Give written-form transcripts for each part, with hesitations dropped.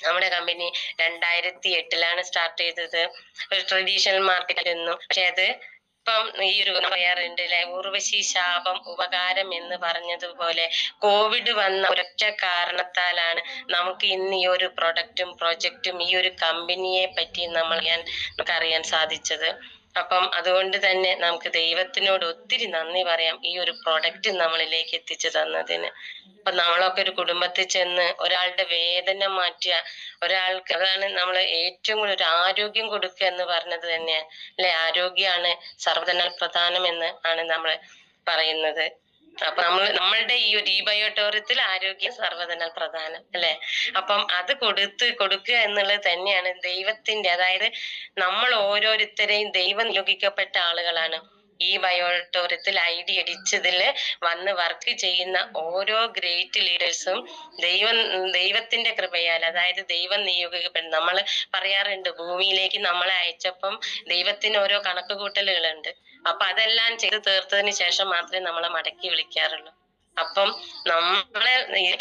നമ്മുടെ company 2008 start ചെയ്തത്. ഒരു ട്രഡീഷണൽ മാർക്കറ്റിൽ നിന്നും. പക്ഷെ അത് ഇപ്പം ഈ ഒരു പറയാറുണ്ട് അല്ലെ, ഉർവശി ശാപം ഉപകാരം എന്ന് പറഞ്ഞതുപോലെ കോവിഡ് വന്ന ഒരൊറ്റ കാരണത്താലാണ് നമുക്ക് ഇന്ന് ഈ ഒരു പ്രൊഡക്റ്റും പ്രൊജക്റ്റും ഈ ഒരു കമ്പനിയെ പറ്റി നമുക്കറിയാൻ സാധിച്ചത്. അപ്പം അതുകൊണ്ട് തന്നെ നമുക്ക് ദൈവത്തിനോട് ഒത്തിരി നന്ദി പറയാം ഈ ഒരു പ്രൊഡക്റ്റ് നമ്മളിലേക്ക് എത്തിച്ചു തന്നതിന്. അപ്പൊ നമ്മളൊക്കെ ഒരു കുടുംബത്തിൽ ചെന്ന് ഒരാളുടെ വേദന മാറ്റുക, ഒരാൾക്ക്, അതാണ് നമ്മൾ ഏറ്റവും കൂടുതൽ ഒരു ആരോഗ്യം കൊടുക്കുക എന്ന് പറഞ്ഞത് തന്നെയാണ് അല്ലെ. ആരോഗ്യമാണ് സർവ്വധനാൽ പ്രധാനം എന്ന് ആണ് നമ്മൾ പറയുന്നത്. അപ്പൊ നമ്മളുടെ ഈ ഒരു ബയോട്ടോറിയത്തിൽ ആരോഗ്യം സർവ്വധനാൽ പ്രധാനം അല്ലെ. അപ്പം അത് കൊടുക്കുക എന്നുള്ളത് തന്നെയാണ് ദൈവത്തിന്റെ, അതായത് നമ്മൾ ഓരോരുത്തരെയും ദൈവം നിയോഗിക്കപ്പെട്ട ആളുകളാണ്. ഈ ബയോട്ടോറിയത്തിൽ ID അടിച്ചതിൽ വന്ന് വർക്ക് ചെയ്യുന്ന ഓരോ ഗ്രേറ്റ് ലീഡേഴ്സും ദൈവത്തിന്റെ കൃപയാൽ, അതായത് ദൈവം നിയോഗിക്കപ്പെടും. നമ്മൾ പറയാറുണ്ട് ഭൂമിയിലേക്ക് നമ്മളെ അയച്ചപ്പം ദൈവത്തിന് ഓരോ കണക്ക് കൂട്ടലുകളുണ്ട്. അപ്പൊ അതെല്ലാം ചെയ്ത് തീർത്തതിന് ശേഷം മാത്രമേ നമ്മളെ മടക്കി വിളിക്കാറുള്ളൂ. അപ്പം നമ്മളെ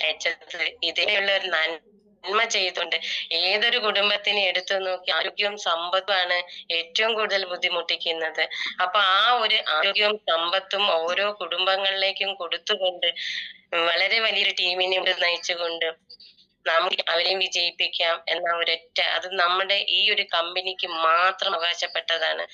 അയച്ചത് ഇതിനുള്ള ഒരു നന്മ ചെയ്തുകൊണ്ട് ഏതൊരു കുടുംബത്തിനെ എടുത്തു നോക്കി ആരോഗ്യവും സമ്പത്തുമാണ് ഏറ്റവും കൂടുതൽ ബുദ്ധിമുട്ടിക്കുന്നത്. അപ്പൊ ആ ഒരു ആരോഗ്യവും സമ്പത്തും ഓരോ കുടുംബങ്ങളിലേക്കും കൊടുത്തുകൊണ്ട് വളരെ വലിയൊരു ടീമിനെ നയിച്ചുകൊണ്ട് നമുക്ക് അവരെയും വിജയിപ്പിക്കാം എന്ന ഒരൊറ്റ, അത് നമ്മുടെ ഈ ഒരു കമ്പനിക്ക് മാത്രം അവകാശപ്പെട്ടതാണ്.